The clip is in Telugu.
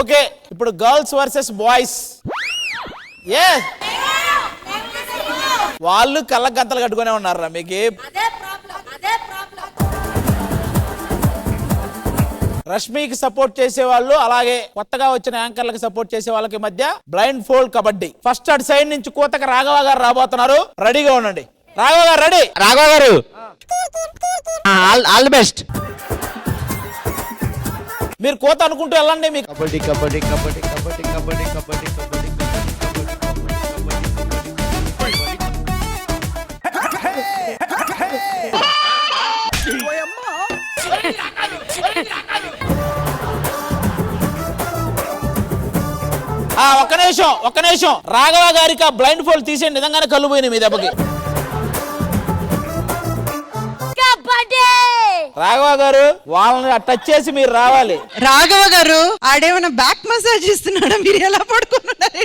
ఓకే ఇప్పుడు గర్ల్స్ వర్సెస్ బాయ్స్. ఏ వాళ్ళు కళ్ళ గంతలు కట్టుకునే ఉన్నారా మీకు? రష్మికి సపోర్ట్ చేసే వాళ్ళు అలాగే కొత్తగా వచ్చిన యాంకర్లకు సపోర్ట్ చేసే వాళ్ళకి మధ్య బ్లైండ్ ఫోల్డ్ కబడ్డీ. ఫస్ట్ అటు సైడ్ నుంచి కూతక రాఘవ గారు రాబోతున్నారు, రెడీగా ఉండండి. రాఘవ గారు రెడీ? రాఘవ గారు ఆల్ ది బెస్ట్. మీరు కోత అనుకుంటూ వెళ్ళండి. మీకు కబడ్డీ కబడ్డీ కబడ్డీ కబడ్డీ కబడ్డీ కబడ్డీ కబడ్డీ ఒక్క నిమిషం రాఘవ గారికి ఆ బ్లైండ్ ఫోల్డ్ తీసేయండి. నిజంగానే కళ్ళు పోయినాయి మీ దెబ్బకి. రాఘవ గారు వాళ్ళని టచ్ చేసి మీరు రావాలి. రాఘవ గారు ఆడేమైనా బ్యాక్ మసాజ్ ఇస్తున్నాడా? మీరు ఎలా పడుకున్నారు?